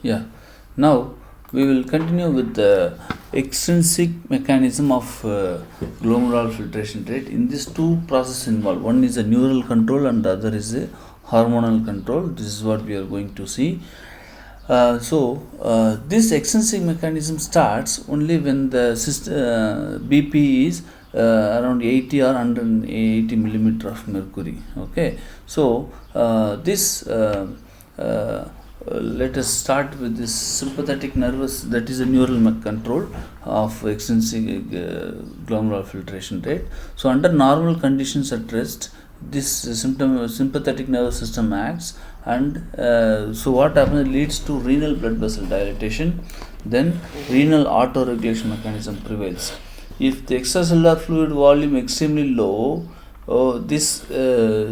Yeah. Now we will continue with the extrinsic mechanism of glomerular filtration rate. In these two processes involved, one is a neural control and the other is a hormonal control. This is what we are going to see. This extrinsic mechanism starts only when the BP is around 80 or 180 millimeter of mercury. Okay, so let us start with this sympathetic nervous, that is a neural control of extrinsic glomerular filtration rate. So under normal conditions at rest, this sympathetic nervous system acts, and so what happens, leads to renal blood vessel dilatation. Then renal autoregulation mechanism prevails. If the extracellular fluid volume extremely low, this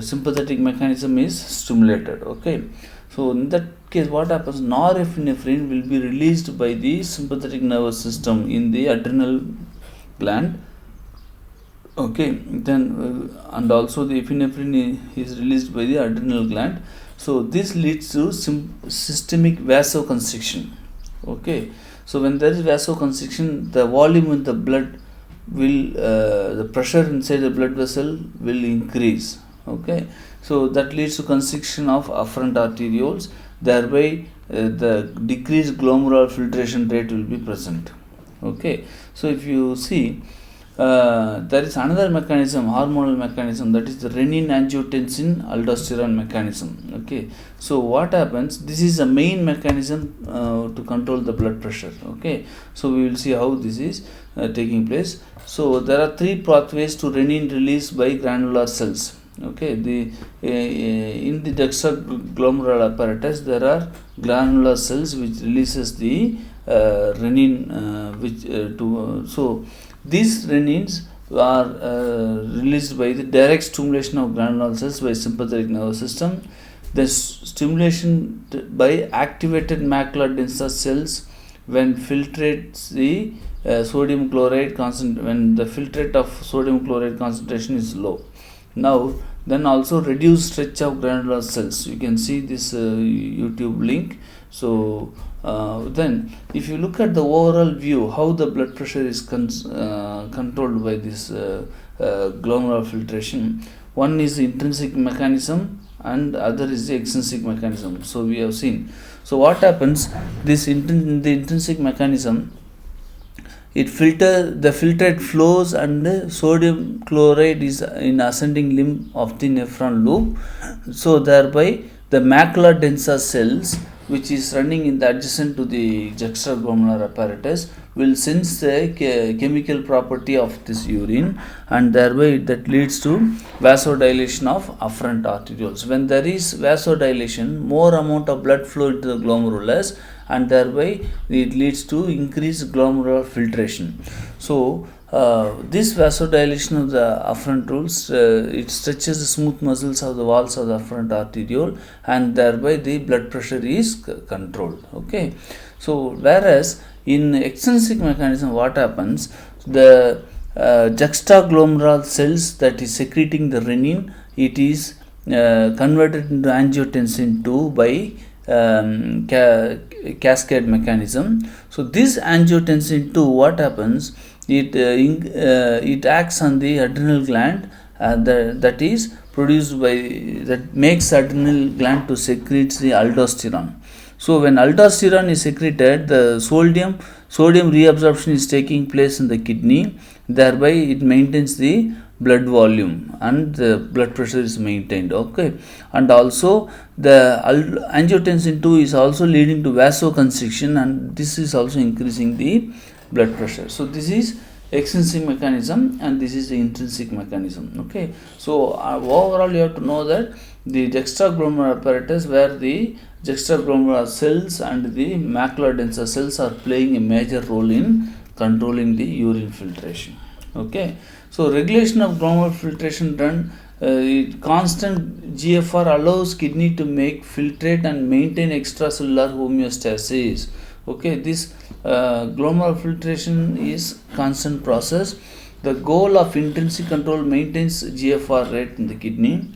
sympathetic mechanism is stimulated. Okay, so in that case, what happens, norepinephrine will be released by the sympathetic nervous system in the adrenal gland. Okay, then and also the epinephrine is released by the adrenal gland. So this leads to systemic vasoconstriction. Okay, so when there is vasoconstriction, the volume in the blood will the pressure inside the blood vessel will increase. Okay, so that leads to constriction of afferent arterioles, thereby the decreased glomerular filtration rate will be present. Okay, so if you see, there is another mechanism, hormonal mechanism, that is the renin angiotensin aldosterone mechanism. Okay, so what happens, this is a main mechanism to control the blood pressure. Okay, so we will see how this is taking place. So there are three pathways to renin release by granular cells. Okay, in the dextroglomerular apparatus there are granular cells which releases the renin, so these renins are released by the direct stimulation of granular cells by sympathetic nervous system. The stimulation by activated macular densa cells when filtrates the sodium chloride when the filtrate of sodium chloride concentration is low. Now then also reduced stretch of granular cells. You can see this YouTube link. So then if you look at the overall view, how the blood pressure is controlled by this glomerular filtration, one is the intrinsic mechanism and other is the extrinsic mechanism. So we have seen. So what happens, this the intrinsic mechanism, the filtrate flows and sodium chloride is in ascending limb of the nephron loop. So thereby the macular densa cells which is running in the adjacent to the juxtaglomerular apparatus will sense the chemical property of this urine, and thereby that leads to vasodilation of afferent arterioles. When there is vasodilation, more amount of blood flow into the glomerulus, and thereby it leads to increased glomerular filtration. So this vasodilation of the afferent rules, it stretches the smooth muscles of the walls of the afferent arteriole, and thereby the blood pressure is controlled. Okay, so whereas in extrinsic mechanism, what happens, the juxtaglomerular cells that is secreting the renin, it is converted into angiotensin 2 by cascade mechanism. So this angiotensin 2, what happens, it acts on the adrenal gland, that is produced by, that makes adrenal gland to secrete the aldosterone. So when aldosterone is secreted, the sodium reabsorption is taking place in the kidney, thereby it maintains the blood volume and the blood pressure is maintained. Okay, and also the angiotensin 2 is also leading to vasoconstriction, and this is also increasing the blood pressure. So this is extrinsic mechanism and this is the intrinsic mechanism. Okay, so overall you have to know that the juxtaglomerular apparatus, where the juxtaglomerular cells and the macular densa cells are playing a major role in controlling the urine filtration. Okay, so regulation of glomerular filtration done, constant GFR allows kidney to make filtrate and maintain extracellular homeostasis. Okay, this glomerular filtration is constant process. The goal of intrinsic control maintains GFR rate in the kidney.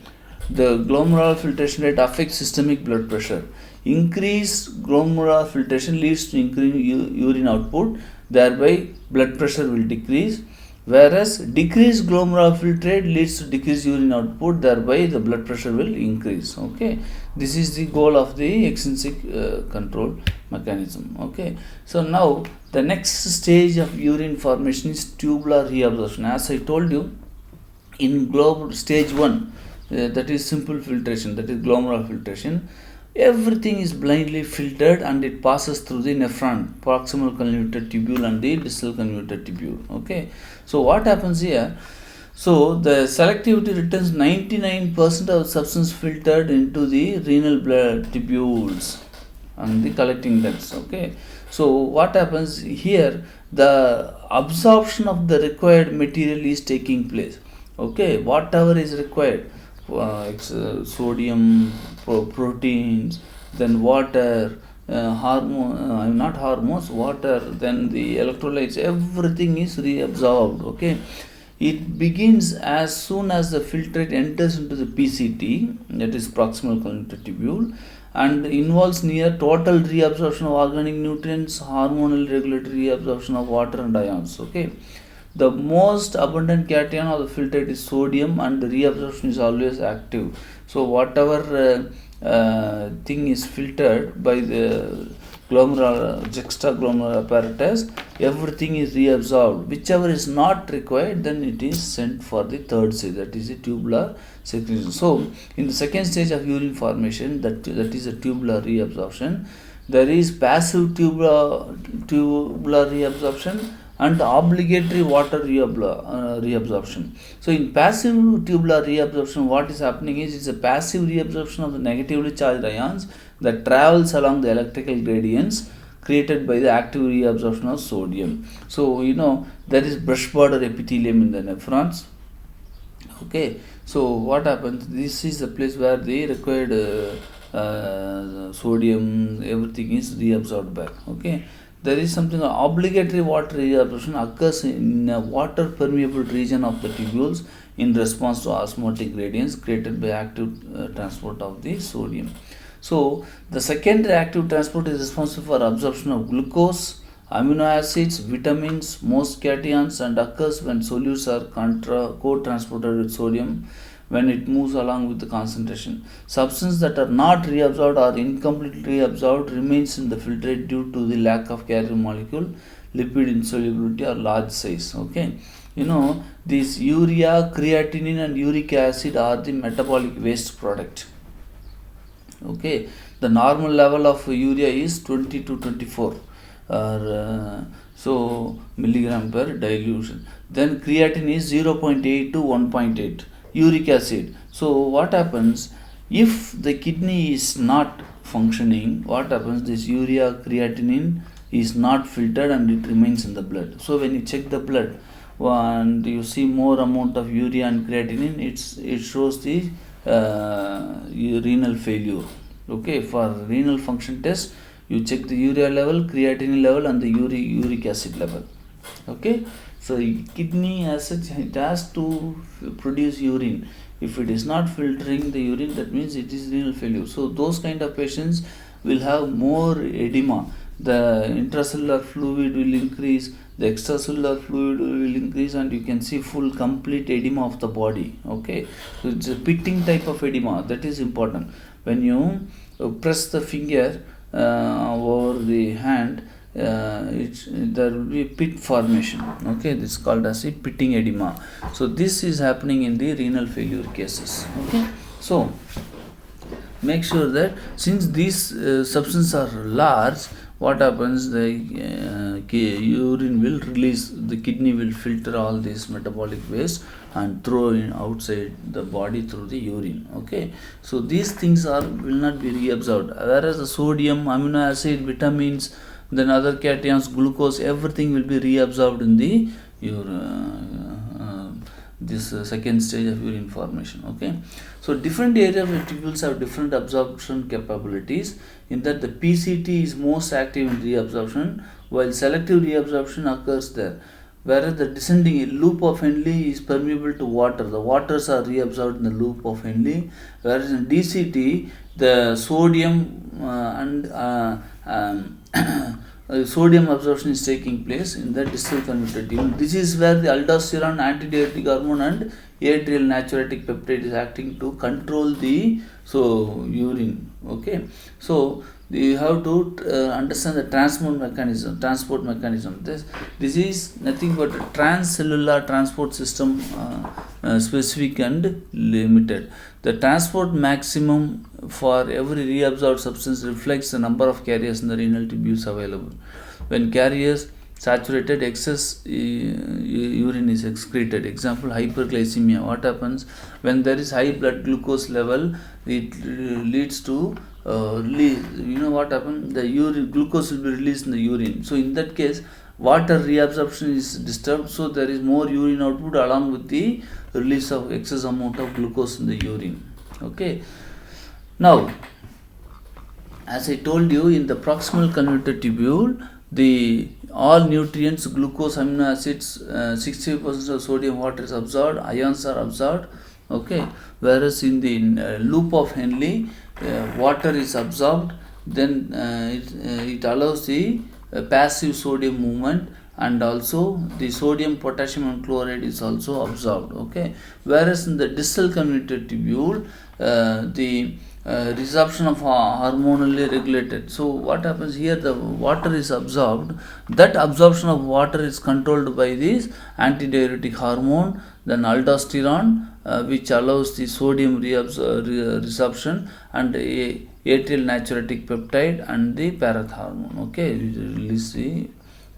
The glomerular filtration rate affects systemic blood pressure. Increased glomerular filtration leads to increased urine output, thereby blood pressure will decrease, whereas decreased glomerular filtrate leads to decreased urine output, thereby the blood pressure will increase. Okay, this is the goal of the extrinsic control mechanism. Okay, so now the next stage of urine formation is tubular reabsorption. As I told you, in stage 1, that is simple filtration, that is glomerular filtration, everything is blindly filtered and it passes through the nephron, proximal convoluted tubule and the distal convoluted tubule. Okay, so what happens here? So the selectivity returns 99% of substance filtered into the renal blood tubules and the collecting ducts. Okay, so what happens here? The absorption of the required material is taking place. Okay, whatever is required, sodium, proteins, then water, not hormones, water, then the electrolytes, everything is reabsorbed. Okay, it begins as soon as the filtrate enters into the PCT, that is proximal convoluted tubule, and involves near total reabsorption of organic nutrients, hormonal regulatory reabsorption of water and ions. Okay, the most abundant cation of the filtrate is sodium, and the reabsorption is always active. So whatever thing is filtered by the juxtaglomerular apparatus, everything is reabsorbed. Whichever is not required, then it is sent for the third stage, that is the tubular secretion. So in the second stage of urine formation, that is the tubular reabsorption, there is passive tubular reabsorption and obligatory water reabsorption. So in passive tubular reabsorption, what is happening is it's a passive reabsorption of the negatively charged ions that travels along the electrical gradients created by the active reabsorption of sodium. So there is brush border epithelium in the nephrons. Okay, so what happens? This is the place where the required sodium, everything is reabsorbed back. Okay, there is something obligatory water reabsorption occurs in a water permeable region of the tubules in response to osmotic gradients created by active transport of the sodium. So the secondary active transport is responsible for absorption of glucose, amino acids, vitamins, most cations, and occurs when solutes are co-transported with sodium when it moves along with the concentration. Substances that are not reabsorbed or incompletely reabsorbed remains in the filtrate due to the lack of carrier molecule, lipid insolubility, or large size. Okay, these urea, creatinine, and uric acid are the metabolic waste product. Okay, the normal level of urea is 20 to 24 milligram per dilution. Then creatinine is 0.8 to 1.8. Uric acid. So what happens if the kidney is not functioning? What happens? This urea, creatinine is not filtered and it remains in the blood. So when you check the blood and you see more amount of urea and creatinine, it shows the renal failure. Okay, for renal function test, you check the urea level, creatinine level, and the uric acid level. Okay, so kidney as such, it has to produce urine. If it is not filtering the urine, that means it is renal failure. So those kind of patients will have more edema. The intracellular fluid will increase, the extracellular fluid will increase, and you can see full complete edema of the body. Okay, so it's a pitting type of edema. That is important. When you press the finger over the hand, there will be pit formation. Okay, this is called as a pitting edema. So this is happening in the renal failure cases. Okay, so make sure that since these substances are large, what happens, the urine will release, the kidney will filter all this metabolic waste and throw in outside the body through the urine. Okay, so these things will not be reabsorbed, whereas the sodium, amino acid, vitamins, then other cations, glucose, everything will be reabsorbed in the this second stage of urine formation. Okay, so different areas of tubules have different absorption capabilities, in that the PCT is most active in reabsorption, while selective reabsorption occurs there. whereas the descending loop of Henle is permeable to water. The waters are reabsorbed in the loop of Henle, whereas in DCT the sodium and sodium absorption is taking place in the distal convoluted tubule. This is where the aldosterone, antidiuretic hormone, and atrial natriuretic peptide is acting to control the urine. Okay, so you have to understand the transport mechanism. This is nothing but a transcellular transport system, specific and limited. The transport maximum for every reabsorbed substance reflects the number of carriers in the renal tubules available. When carriers saturated, excess urine is excreted. Example, hyperglycemia. What happens when there is high blood glucose level? It leads to release. You know what happens? The urine glucose will be released in the urine. So in that case, water reabsorption is disturbed. So there is more urine output along with the release of excess amount of glucose in the urine. Okay. Now, as I told you, in the proximal convoluted tubule, the all nutrients, glucose, amino acids, 60% of sodium, water is absorbed, ions are absorbed. Okay, whereas in the loop of Henle, water is absorbed, then it allows the passive sodium movement, and also the sodium, potassium and chloride is also absorbed. Okay, whereas in the distal convoluted tubule, the resorption of hormonally regulated. So what happens here? The water is absorbed. That absorption of water is controlled by this antidiuretic hormone, then aldosterone, which allows the sodium resorption, and atrial natriuretic peptide and the parathormone. Okay,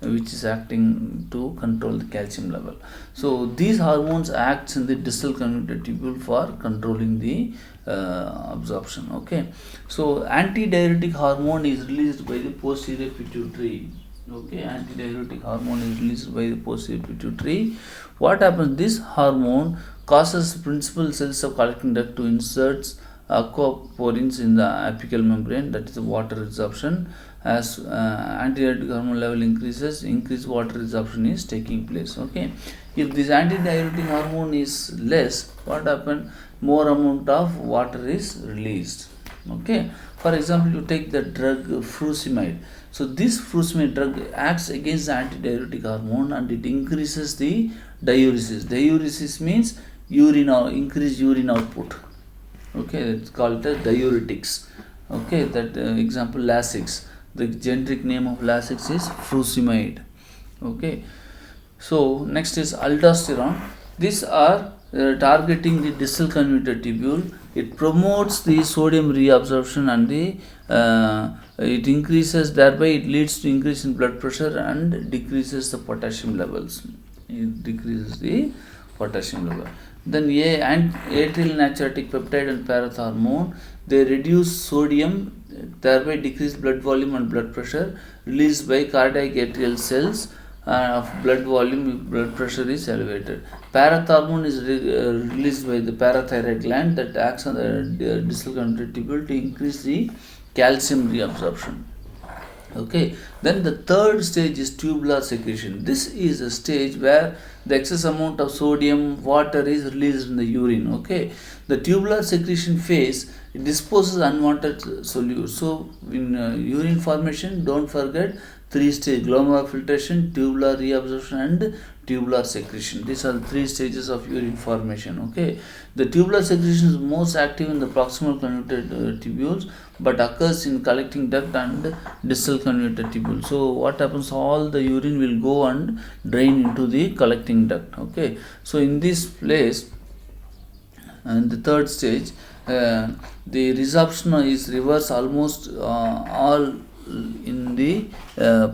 which is acting to control the calcium level. So these hormones acts in the distal convoluted tubule for controlling the absorption. Okay, so antidiuretic hormone is released by the posterior pituitary. Okay, antidiuretic hormone is released by the posterior pituitary. What happens? This hormone causes principal cells of collecting duct to insert aquaporins in the apical membrane, that is the water resorption. As antidiuretic hormone level increases, increased water resorption is taking place. Okay, if this antidiuretic hormone is less, what happens? More amount of water is released. Okay, for example, you take the drug furosemide. So this furosemide drug acts against the antidiuretic hormone and it increases the diuresis. Diuresis means increased urine output. Okay, it's called the diuretics. Okay, that example, Lasix. The generic name of Lasix is furosemide. Okay, so next is aldosterone. These are targeting the distal convoluted tubule. It promotes the sodium reabsorption and it increases, thereby it leads to increase in blood pressure and decreases the potassium levels. It decreases the potassium level. Then atrial natriuretic peptide and parathormone, they reduce sodium, thereby decrease blood volume and blood pressure, released by cardiac atrial cells of blood volume if blood pressure is elevated. Parathormone is released by the parathyroid gland that acts on the distal convoluted tubule to increase the calcium reabsorption. Okay, then the third stage is tubular secretion. This is a stage where the excess amount of sodium, water is released in the urine. Okay, the tubular secretion phase, it disposes unwanted solutes. So in urine formation, don't forget 3 stages: glomerular filtration, tubular reabsorption and tubular secretion. These are the 3 stages of urine formation. Okay, the tubular secretion is most active in the proximal convoluted tubules, but occurs in collecting duct and distal convoluted tubule. So what happens? All the urine will go and drain into the collecting duct. Okay, so in this place, and the third stage, the resorption is reversed almost all in the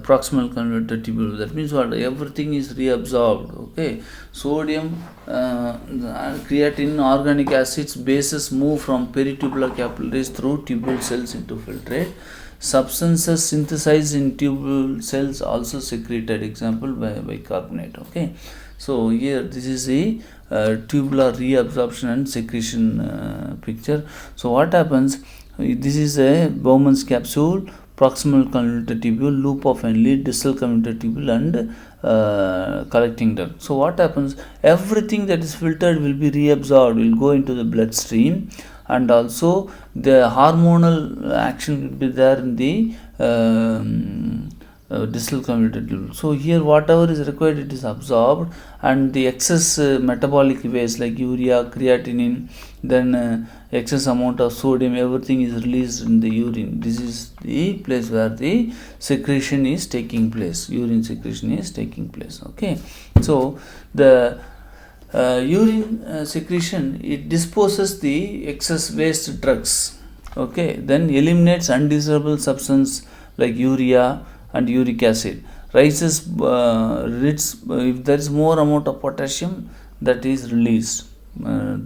proximal convoluted tubule. That means what? Everything is reabsorbed. Okay, sodium, creatine, organic acids, bases move from peritubular capillaries through tubule cells into filtrate. Substances synthesized in tubule cells also secreted, example bicarbonate. Okay, so here this is the tubular reabsorption and secretion picture. So what happens? This is a Bowman's capsule. proximal convoluted tubule, loop of Henle, distal convoluted tubule, and collecting duct. So what happens? Everything that is filtered will be reabsorbed, will go into the bloodstream, and also the hormonal action will be there in the distal convoluted tubule. So here whatever is required, it is absorbed, and the excess metabolic waste like urea, creatinine, then excess amount of sodium, everything is released in the urine. This is the place where the secretion is taking place, urine secretion is taking place. Okay, so the urine secretion, it disposes the excess waste drugs, okay, then eliminates undesirable substance like urea and uric acid, rises if there is more amount of potassium, that is released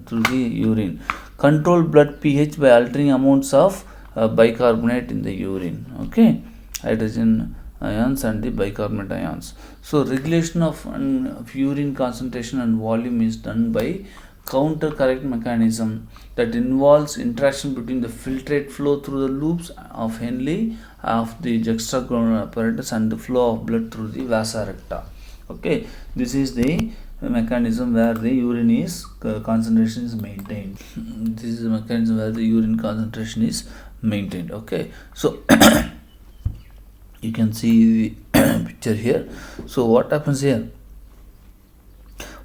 through the urine. Control blood pH by altering amounts of bicarbonate in the urine, okay, hydrogen ions and the bicarbonate ions. So regulation of urine concentration and volume is done by counter correct mechanism that involves interaction between the filtrate flow through the loops of Henle of the juxtaglottal apparatus and the flow of blood through the vasa recta. Okay, this is the mechanism where the urine is concentration is maintained. This is the mechanism where the urine concentration is maintained. Okay, so you can see the picture here. So what happens here?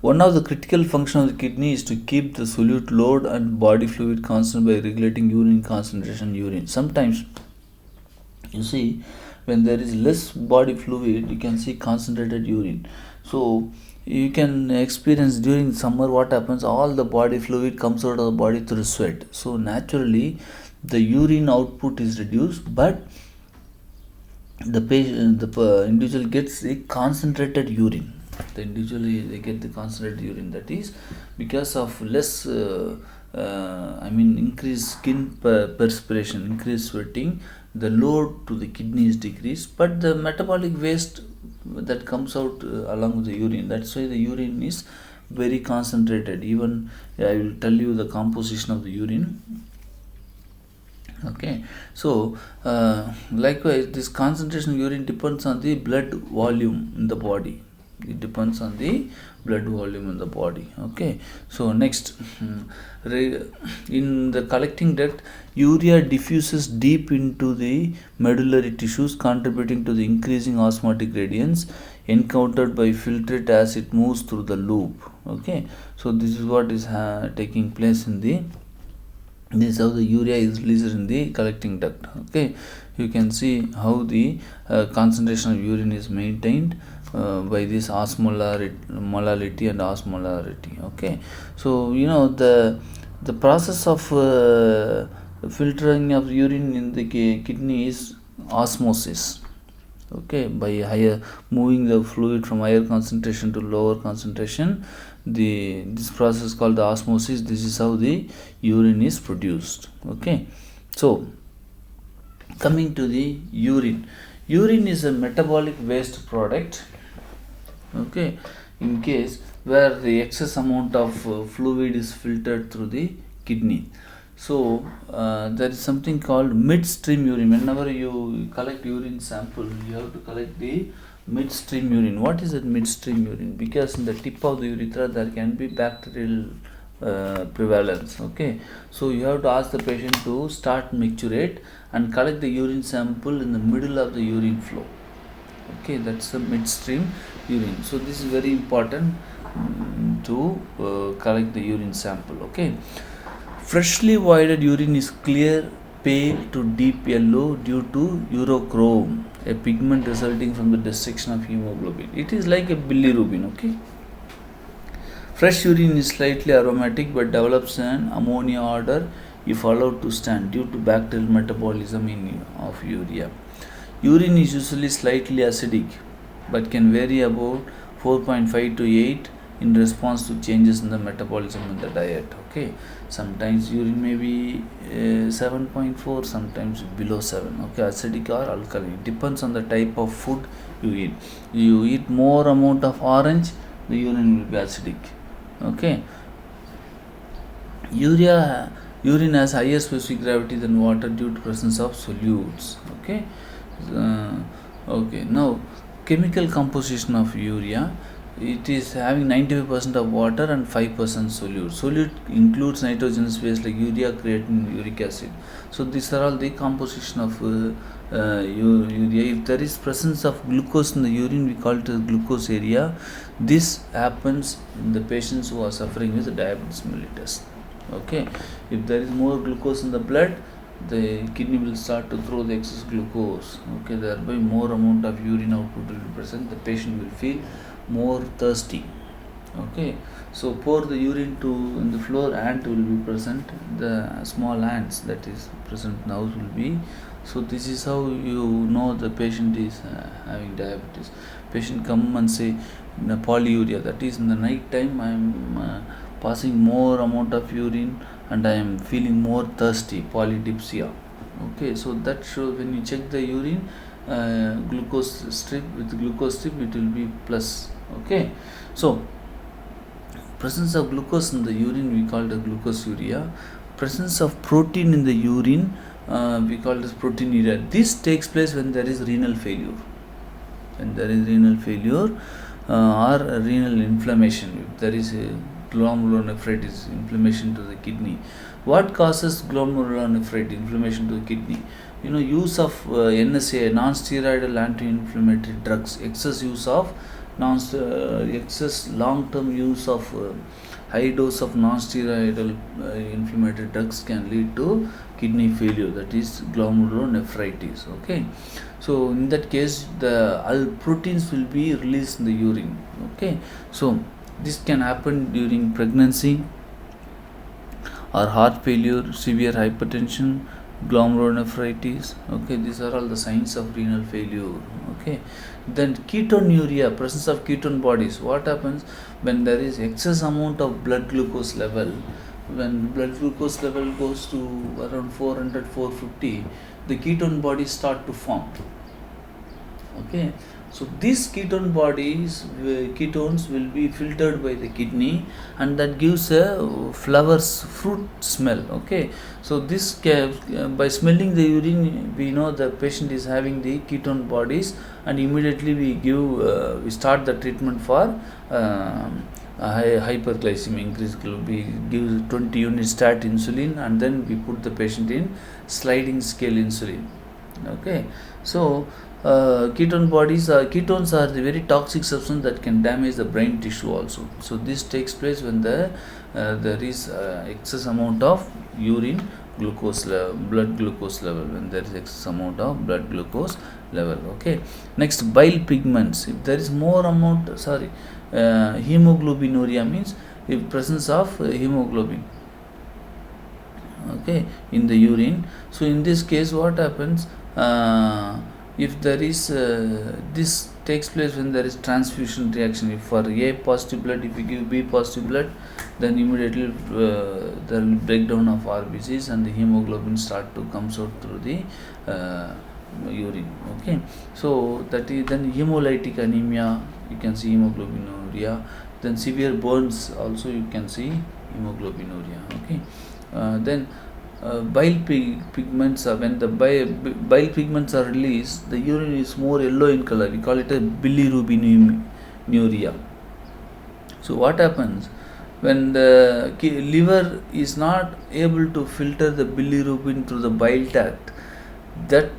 One of the critical functions of the kidney is to keep the solute load and body fluid constant by regulating urine concentration. Sometimes you see when there is less body fluid, you can see concentrated urine. So you can experience during summer what happens, all the body fluid comes out of the body through sweat. So naturally the urine output is reduced, but the patient, the individual gets the concentrated urine. They get the concentrated urine. That is because of less increased skin perspiration, increased sweating, the load to the kidney is decreased, but the metabolic waste that comes out along with the urine, that's why the urine is very concentrated. Even I will tell you the composition of the urine. Okay, so likewise this concentration of urine depends on the blood volume in the body. It depends on the blood volume in the body. Okay, so next, in the collecting duct, urea diffuses deep into the medullary tissues, contributing to the increasing osmotic gradients encountered by filtrate as it moves through the loop. Okay, so this is what is taking place in the, this is how the urea is released in the collecting duct. Okay, you can see how the concentration of urine is maintained by this osmolarity and osmolarity. Okay, so you know the process of filtering of urine in the kidney is osmosis. Okay, by higher moving the fluid from higher concentration to lower concentration, this process called the osmosis. This is how the urine is produced. Okay, so coming to the urine is a metabolic waste product. Okay, in case where the excess amount of fluid is filtered through the kidney. So there is something called midstream urine. Whenever you collect urine sample, you have to collect the midstream urine. What is that midstream urine? Because in the tip of the urethra there can be bacterial prevalence. Okay, so you have to ask the patient to start micturate and collect the urine sample in the middle of the urine flow. Okay, that's the midstream urine. So this is very important to collect the urine sample. Okay, freshly voided urine is clear, pale to deep yellow due to urochrome, a pigment resulting from the destruction of hemoglobin. It is like a bilirubin. Okay, fresh urine is slightly aromatic but develops an ammonia odor if allowed to stand due to bacterial metabolism of urea. Urine is usually slightly acidic but can vary about 4.5 to 8 in response to changes in the metabolism in the diet. Okay, sometimes urine may be 7.4, sometimes below 7. Okay, acidic or alkaline, it depends on the type of food you eat. You eat more amount of orange, the urine will be acidic. Okay, urine has higher specific gravity than water due to presence of solutes. Okay, Okay, now chemical composition of urea. It is having 95% of water and 5% solute. Solute includes nitrogenous base like urea, creatine, uric acid. So these are all the composition of urea. If there is presence of glucose in the urine, we call it as glucoseuria. This happens in the patients who are suffering with diabetes mellitus. Okay, if there is more glucose in the blood, the kidney will start to throw the excess glucose. Okay, thereby more amount of urine output will be present. The patient will feel more thirsty. Okay, so pour the urine to in the floor, ant will be present. The small ants that is present in the house will be. So this is how you know the patient is having diabetes. Patient come and say polyuria, that is in the night time I am passing more amount of urine and I am feeling more thirsty, polydipsia. Okay, so that shows when you check the urine glucose strip, with glucose strip it will be plus. Okay, so presence of glucose in the urine we call it glucoseuria. Presence of protein in the urine we call it proteinuria. This takes place when there is renal failure. When there is renal failure or renal inflammation, if there is a glomerulonephritis, inflammation to the kidney. What causes glomerulonephritis, inflammation to the kidney? Use of NSAI, non-steroidal anti-inflammatory drugs, excess use of excess long-term use of high dose of non-steroidal inflammatory drugs can lead to kidney failure, that is glomerulonephritis. Okay, so in that case the proteins will be released in the urine. Okay, so this can happen during pregnancy or heart failure, severe hypertension, glomerulonephritis. Okay, these are all the signs of renal failure. Okay, then ketonuria, presence of ketone bodies. What happens when there is excess amount of blood glucose level? When blood glucose level goes to around 400, 450, the ketone bodies start to form. Okay, so these ketone bodies, ketones will be filtered by the kidney, and that gives a fruit smell. Okay, so this by smelling the urine we know the patient is having the ketone bodies, and immediately we start the treatment for hyperglycemia, increased we give 20 units stat insulin, and then we put the patient in sliding scale insulin. Okay, so ketones are the very toxic substance that can damage the brain tissue also. So this takes place when there is excess amount of urine glucose blood glucose level, when there is excess amount of blood glucose level. Okay, next, bile pigments. If there is more amount, hemoglobinuria means if presence of hemoglobin, okay, in the urine. So in this case what happens, if there is this takes place when there is transfusion reaction. If for A positive blood, if you give B positive blood, then immediately there will breakdown of RBCs and the hemoglobin start to comes out through the urine. Okay, so that is then hemolytic anemia, you can see hemoglobinuria. Then severe burns also you can see hemoglobinuria. Okay, then bile pigments are, when the bile pigments are released, the urine is more yellow in color. We call it a bilirubinuria. So what happens when the liver is not able to filter the bilirubin through the bile tract, that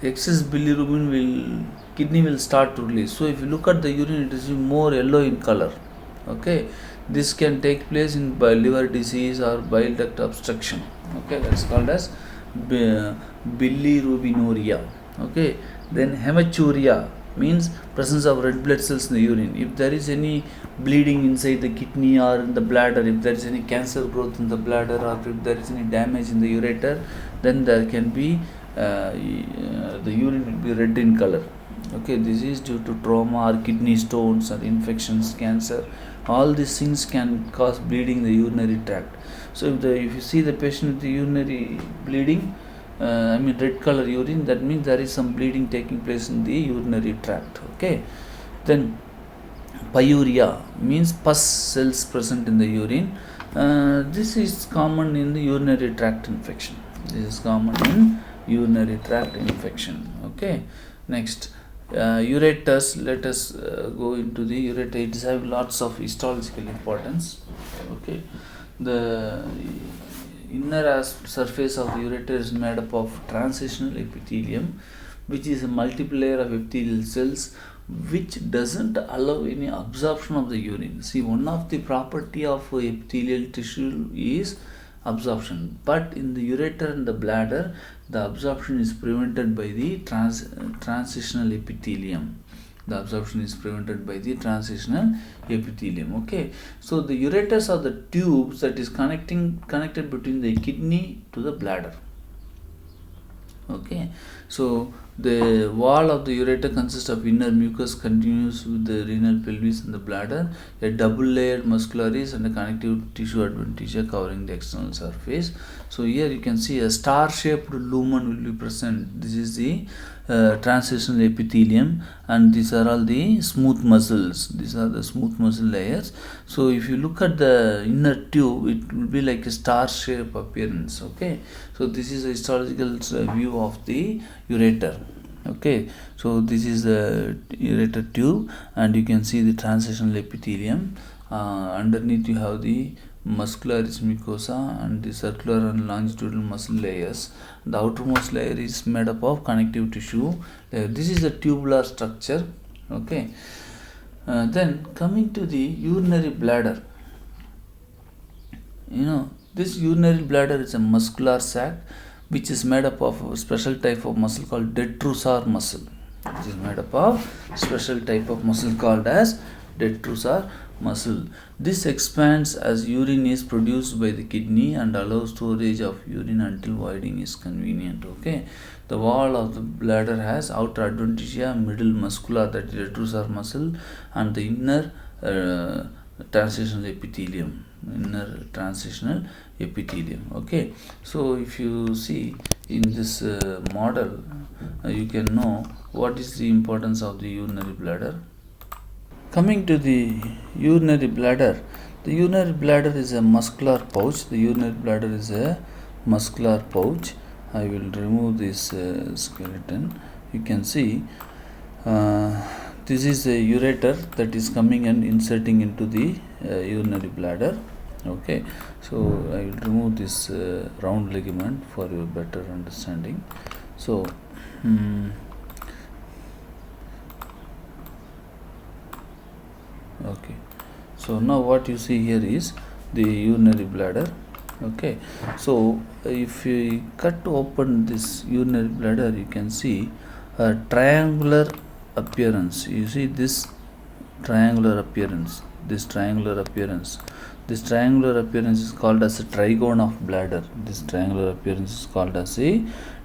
excess bilirubin kidney will start to release. So if you look at the urine, it is more yellow in color. Okay, this can take place in liver disease or bile duct obstruction. Okay, that's called as bilirubinuria. Okay, then hematuria means presence of red blood cells in the urine. If there is any bleeding inside the kidney or in the bladder, if there is any cancer growth in the bladder, or if there is any damage in the ureter, then there can be the urine will be red in color. Okay, this is due to trauma or kidney stones or infections, cancer. All these things can cause bleeding in the urinary tract. So if you see the patient with the urinary bleeding, red color urine, that means there is some bleeding taking place in the urinary tract. Okay, then pyuria means pus cells present in the urine. This is common in the urinary tract infection. This is common in urinary tract infection. Okay, next, ureters. Let us go into the ureter. It is having lots of histological importance. Okay, the inner surface of the ureter is made up of transitional epithelium, which is a multiple layer of epithelial cells which doesn't allow any absorption of the urine. See, one of the property of epithelial tissue is absorption, but in the ureter and the bladder, the absorption is prevented by the transitional epithelium. The absorption is prevented by the transitional epithelium. Okay, so the ureters are the tubes that is connected between the kidney to the bladder. Okay, so the wall of the ureter consists of inner mucus continues with the renal pelvis and the bladder, a double layered muscularis and a connective tissue adventitia covering the external surface. So here you can see a star shaped lumen will be present. This is the transitional epithelium, and these are all the smooth muscles. These are the smooth muscle layers. So if you look at the inner tube, it will be like a star shape appearance. Okay, so this is a histological view of the ureter. Okay, so this is the ureter tube, and you can see the transitional epithelium. Underneath you have the muscularis mucosa and the circular and longitudinal muscle layers. The outermost layer is made up of connective tissue. This is the tubular structure. Okay, then coming to the urinary bladder. This urinary bladder is a muscular sac which is made up of a special type of muscle called detrusor muscle. It is made up of special type of muscle called as detrusor muscle. This expands as urine is produced by the kidney and allows storage of urine until voiding is convenient. Okay, the wall of the bladder has outer adventitia, middle muscular, that is detrusor muscle, and the inner transitional epithelium. Okay, so if you see in this model, you can know what is the importance of the urinary bladder. Coming to the urinary bladder, the urinary bladder is a muscular pouch. The urinary bladder is a muscular pouch. I will remove this skeleton. You can see this is a ureter that is coming and inserting into the urinary bladder. Okay, so I will remove this round ligament for your better understanding. So okay, so now what you see here is the urinary bladder. Okay, so if you cut open this urinary bladder, you can see a triangular appearance. You see this triangular appearance. This triangular appearance is called as a trigone of bladder. This triangular appearance is called as a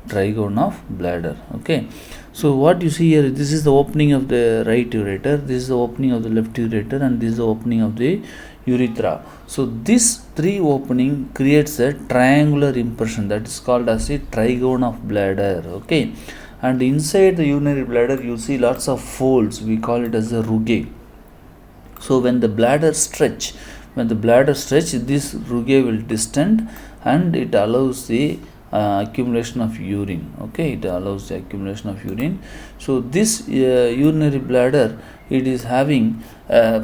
trigone of bladder. Okay, so what you see here, this is the opening of the right ureter, this is the opening of the left ureter, and this is the opening of the urethra. So this three opening creates a triangular impression that is called as a trigone of bladder. Okay, and inside the urinary bladder you see lots of folds. We call it as a rugae. So when the bladder stretch, this rugae will distend and it allows the accumulation of urine. Okay, it allows the accumulation of urine. So this urinary bladder, it is having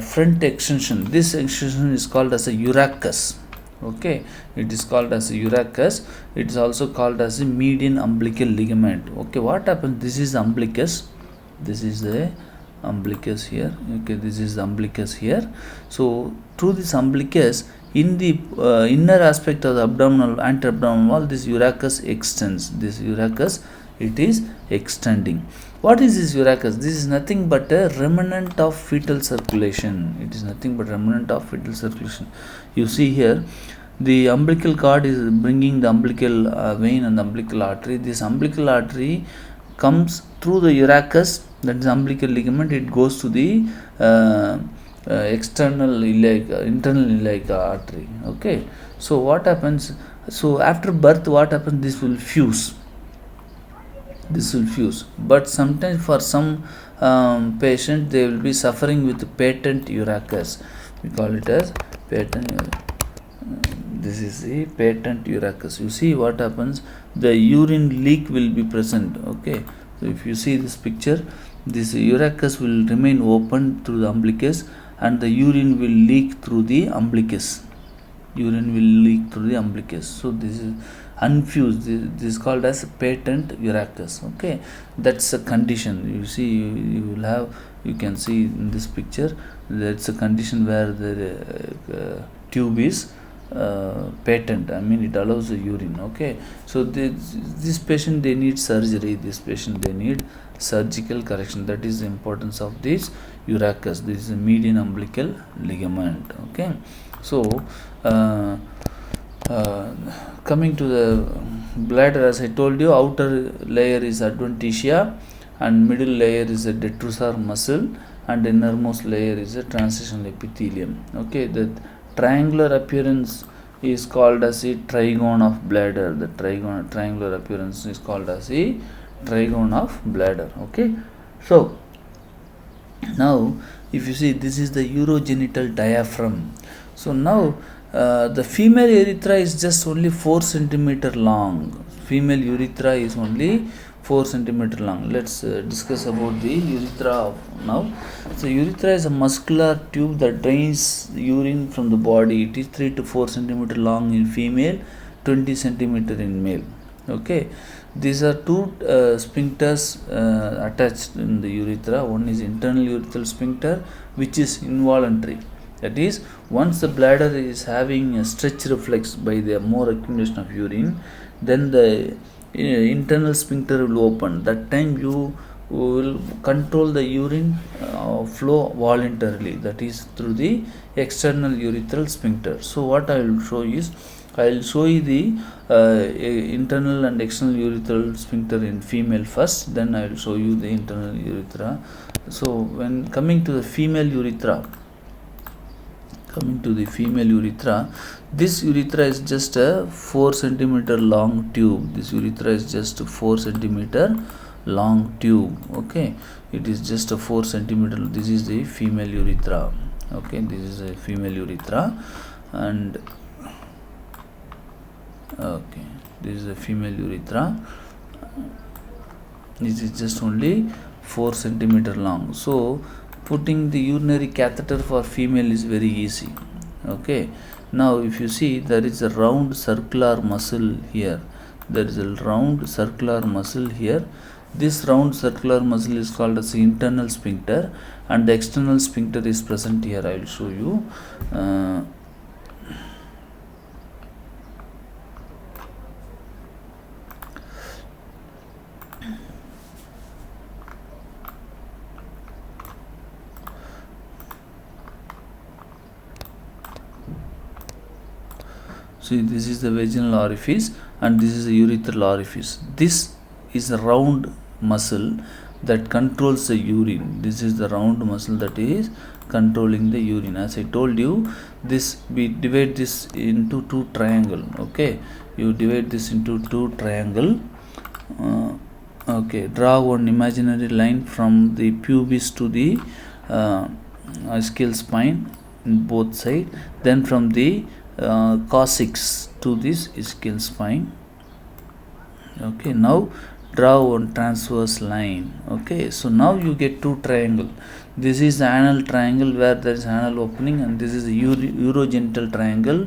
front extension. This extension is called as a urachus. Okay, it is called as a urachus. It is also called as a median umbilical ligament. Okay, what happens? This is umbilicus. This is the umbilicus here. Okay, this is the umbilicus here. So through this umbilicus, in the inner aspect of the anter-abdominal wall, this urachus extends. This urachus, it is extending. What is this urachus? This is nothing but a remnant of fetal circulation. It is nothing but remnant of fetal circulation. You see here, the umbilical cord is bringing the umbilical vein and the umbilical artery. This umbilical artery comes through the urachus, that is umbilical ligament. It goes to the internal iliac artery. Okay, so what happens? So after birth, what happens? This will fuse. But sometimes for some patient, they will be suffering with patent urachus. We call it as patent. This is the patent urachus. You see what happens? the urine leak will be present. Okay, so if you see this picture, this urachus will remain open through the umbilicus and the urine will leak through the umbilicus. Urine will leak through the umbilicus. So this is unfused. This is called as patent urachus. Okay, that's a condition. You see, you will have, you can see in this picture, that's a condition where the tube is patent. I mean, it allows the urine. Okay, so this patient, they need surgery. This patient, they need surgical correction. That is the importance of this urachus. This is a median umbilical ligament. Okay, so coming to the bladder, as I told you, outer layer is adventitia and middle layer is a detrusor muscle and innermost layer is a transitional epithelium. Okay, the triangular appearance is called as a trigone of bladder. The triangular appearance is called as a trigone of bladder. Okay, so now if you see, this is the urogenital diaphragm. So now the female urethra is just only 4 centimeter long. Female urethra is only 4 centimeter long. Let's discuss about the urethra now. So urethra is a muscular tube that drains urine from the body. It is 3 to 4 centimeter long in female, 20 centimeter in male. Okay, these are two sphincters attached in the urethra. One is internal urethral sphincter, which is involuntary. That is, once the bladder is having a stretch reflex by the more accumulation of urine, then the internal sphincter will open. That time you will control the urine flow voluntarily. That is through the external urethral sphincter. So what I will show is, I will show you the internal and external urethral sphincter in female first. Then I will show you the internal urethra. So when coming to the female urethra, this urethra is just a 4 centimeter long tube. This urethra is just a 4 centimeter long tube. Okay, it is just a 4 centimeter. This is the female urethra. Okay, this is a female urethra, and okay, this is a female urethra. This is just only 4 centimeter long. So putting the urinary catheter for female is very easy. Okay, now if you see, there is a round circular muscle here. There is a round circular muscle here. This round circular muscle is called as the internal sphincter, and the external sphincter is present here. I will show you. See, this is the vaginal orifice and this is the urethral orifice. This is a round muscle that controls the urine. This is the round muscle that is controlling the urine. As I told you, this, we divide this into two triangle. Okay, you divide this into two triangle. Okay, draw one imaginary line from the pubis to the ischial spine in both sides. Then from the coccyx to this ischial spine. Okay, now draw one transverse line. Okay, so now you get two triangle. This is the anal triangle where there is anal opening, and this is the urogenital triangle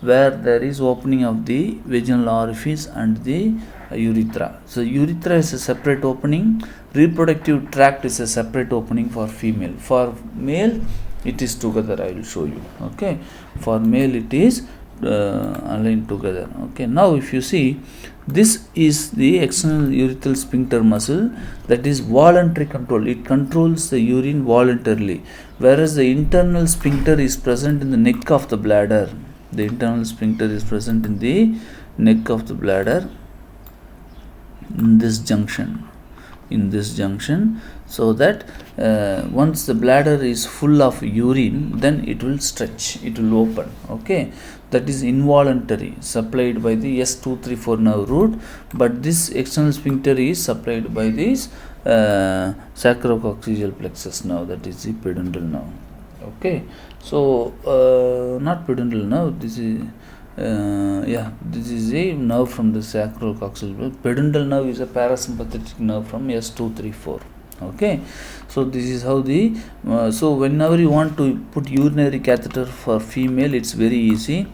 where there is opening of the vaginal orifice and the urethra. So urethra is a separate opening, reproductive tract is a separate opening for female. For male, it is together. I will show you. Okay, for male it is aligned together. Okay, now if you see, this is the external urethral sphincter muscle that is voluntary control. It controls the urine voluntarily, whereas the internal sphincter is present in the neck of the bladder. The internal sphincter is present in the neck of the bladder in this junction. So that once the bladder is full of urine, then it will stretch, it will open. Okay, that is involuntary, supplied by the S234 nerve root, but this external sphincter is supplied by this sacrococcygeal plexus nerve, that is the pudendal nerve. Okay, so not pudendal nerve, this is this is a nerve from the sacrococcygeal. Pudendal nerve is a parasympathetic nerve from S234. Okay, so this is how the so whenever you want to put urinary catheter for female, it's very easy.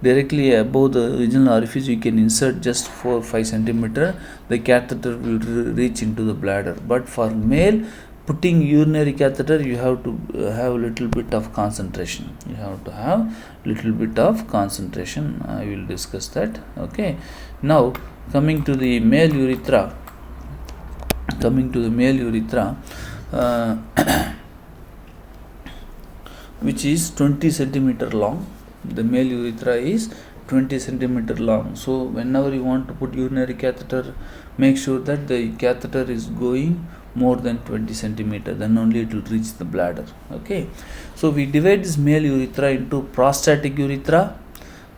Directly above the original orifice, you can insert just 4-5 centimeter. The catheter will reach into the bladder. But for male, putting urinary catheter, you have to have a little bit of concentration. You have to have little bit of concentration. I will discuss that. Okay, now coming to the male urethra. Which is 20 centimeter long. The male urethra is 20 centimeter long. So whenever you want to put urinary catheter, make sure that the catheter is going more than 20 centimeter, then only it will reach the bladder. Okay, so we divide this male urethra into prostatic urethra,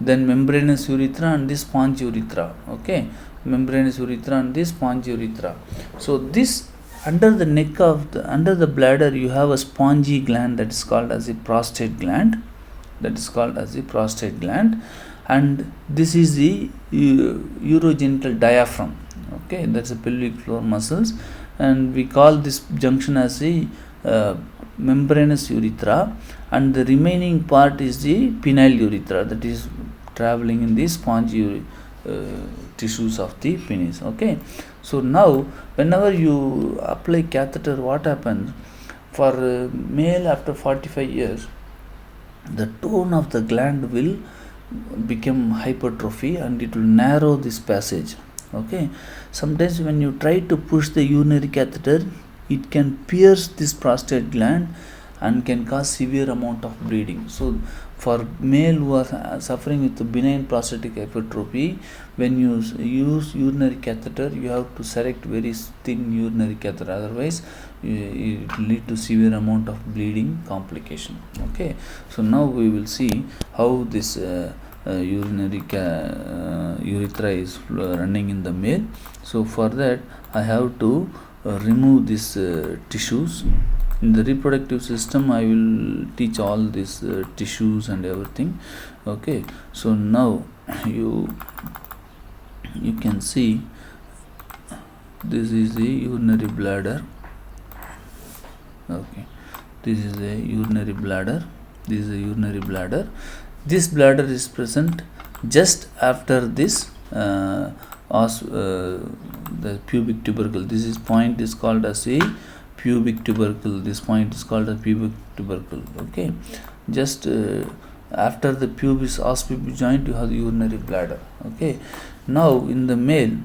then membranous urethra, and this sponge urethra. Okay, membranous urethra and this sponge urethra. So this under the neck of under the bladder, you have a spongy gland that is called as a prostate gland. And this is the urogenital diaphragm. Okay, that's the pelvic floor muscles, and we call this junction as a membranous urethra, and the remaining part is the penile urethra, that is traveling in the spongy tissues of the penis. Okay, so now whenever you apply catheter, what happens for male after 45 years, the tone of the gland will become hypertrophy and it will narrow this passage. Okay, sometimes when you try to push the urinary catheter, it can pierce this prostate gland and can cause severe amount of bleeding. So for male who are suffering with benign prostatic hypertrophy, when you use urinary catheter, you have to select very thin urinary catheter, otherwise it will lead to severe amount of bleeding complication. Okay, so now we will see how this urinary urethra is running in the male. So for that, I have to remove these tissues. In the reproductive system, I will teach all these tissues and everything. Okay, so now you can see this is the urinary bladder. Okay, this is a urinary bladder. This bladder is present just after this the pubic tubercle. This point is called as a pubic tubercle. Okay, just after the pubis os-pubic joint, you have the urinary bladder. Okay, now in the male,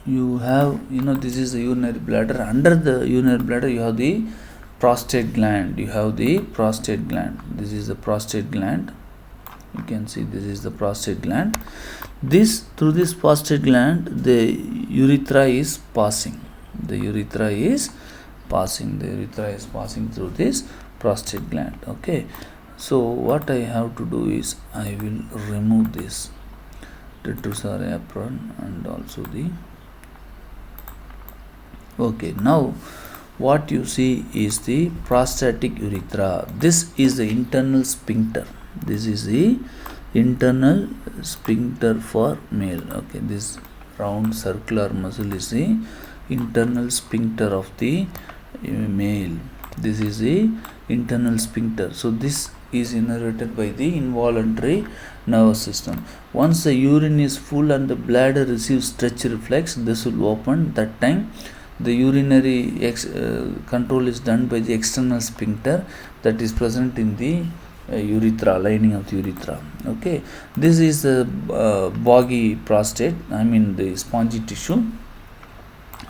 you have, this is the urinary bladder. Under the urinary bladder, you have the prostate gland. This is the prostate gland. You can see this is the prostate gland. Through this prostate gland, the urethra is passing. Through this prostate gland. Okay, so what I have to do is I will remove this retrosary apron and also the. Okay, now what you see is the prostatic urethra. This is the internal sphincter. For male. Okay, this round circular muscle is the internal sphincter of the male. This is the internal sphincter. So this is innervated by the involuntary nervous system. Once the urine is full and the bladder receives stretch reflex, this will open. That time the urinary control is done by the external sphincter that is present in the urethra, lining of the urethra. Okay, this is the boggy prostate, the spongy tissue.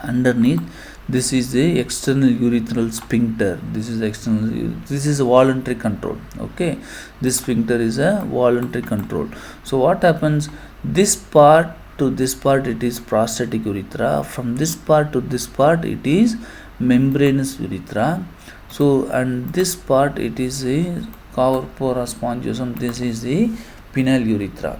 Underneath, this is the external urethral sphincter. This is a voluntary control. Okay, this sphincter is a voluntary control. So what happens, this part to this part, it is prostatic urethra. From this part to this part, it is membranous urethra. So, and this part, it is a corpora spongiosum. This is the penile urethra.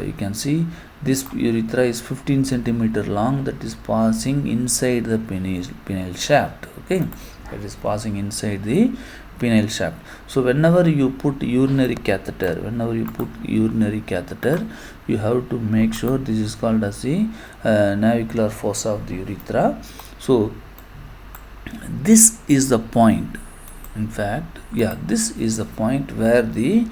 You can see this urethra is 15 centimeter long, that is passing inside the penile shaft. Okay, It is passing inside the penile shaft. So whenever you put urinary catheter, you have to make sure this is called as the navicular fossa of the urethra. So this is the point. In fact, this is the point where the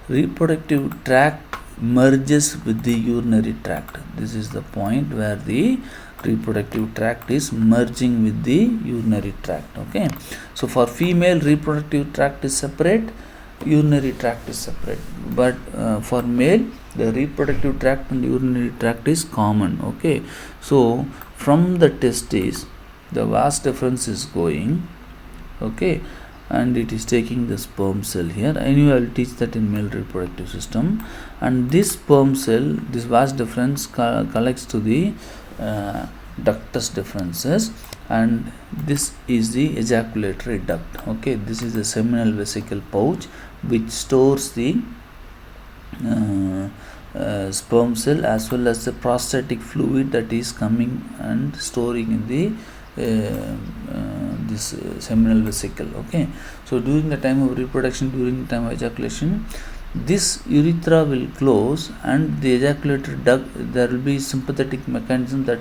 reproductive tract merges with the urinary tract. This is the point where the reproductive tract is merging with the urinary tract. Okay, so for female, reproductive tract is separate, urinary tract is separate, but for male, the reproductive tract and urinary tract is common. Okay, so from the testes, the vas deferens is going, okay, and it is taking the sperm cell here. Anyway, I will teach that in male reproductive system. And this sperm cell, this vas deferens collects to the ductus deferens, and this is the ejaculatory duct. Okay, this is the seminal vesicle pouch which stores the sperm cell as well as the prostatic fluid that is coming and storing in the this seminal vesicle. Okay, so during the time of reproduction, during the time of ejaculation, this urethra will close, and the ejaculatory duct, there will be sympathetic mechanism that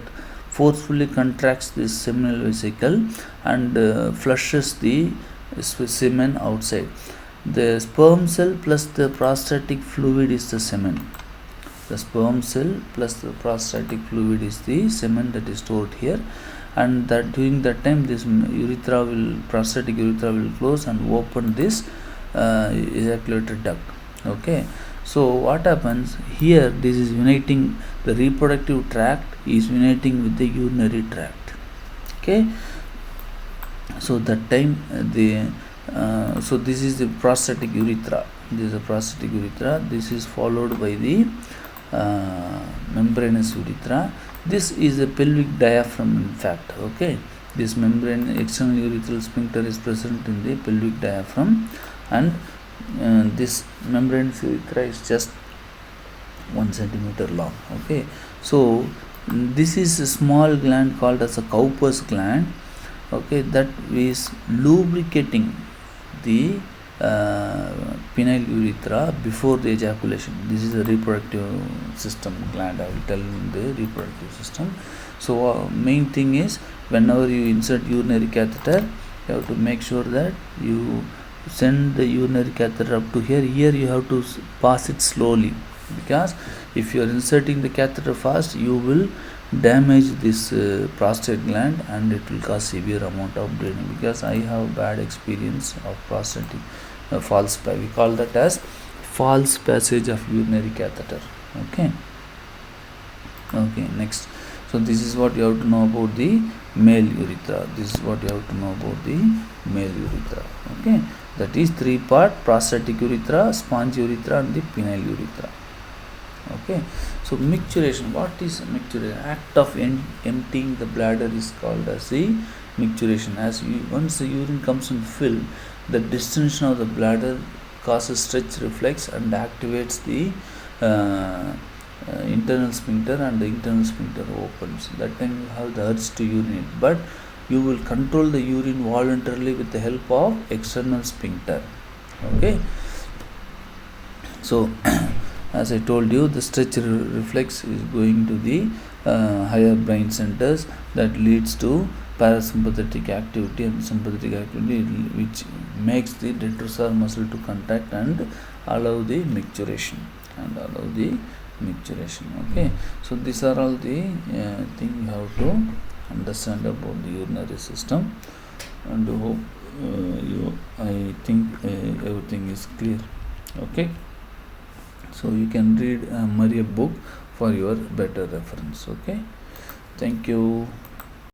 forcefully contracts this seminal vesicle and flushes the semen outside. The sperm cell plus the prostatic fluid is the semen. The sperm cell plus the prostatic fluid is the semen that is stored here, and that during that time this prostatic urethra will close and open this ejaculatory duct. Okay, so what happens here, this is uniting, the reproductive tract is uniting with the urinary tract. Okay, so that time so this is the prostatic urethra. This is followed by the membranous urethra. This is the pelvic diaphragm, in fact. Okay, this membrane, external urethral sphincter, is present in the pelvic diaphragm, and this membranous urethra is just 1 centimeter long. Okay, so this is a small gland called as a Cowper's gland. Okay, that is lubricating the penile urethra before the ejaculation. This is a reproductive system gland, I will tell in the reproductive system. So main thing is, whenever you insert urinary catheter, you have to make sure that you send the urinary catheter up to here. You have to pass it slowly, because if you are inserting the catheter fast, you will damage this prostate gland, and it will cause severe amount of bleeding. Because I have bad experience of prostatic false passage. We call that as false passage of urinary catheter. Okay, next. So this is what you have to know about the male urethra. Okay, that is 3-part: prostatic urethra, sponge urethra, and the penile urethra. Okay, so micturition. What is micturition? Act of emptying the bladder is called as the micturition. Once the urine comes in fill, the distension of the bladder causes stretch reflex and activates the internal sphincter, and the internal sphincter opens. That time you have the urge to urinate, but you will control the urine voluntarily with the help of external sphincter. Okay, so as I told you, the stretch reflex is going to the higher brain centers, that leads to parasympathetic activity and sympathetic activity, which makes the detrusor muscle to contract and allow the micturition. Okay, so these are all the things you have to understand about the urinary system, and hope I think everything is clear. Okay, so you can read Maria book for your better reference. Okay, thank you.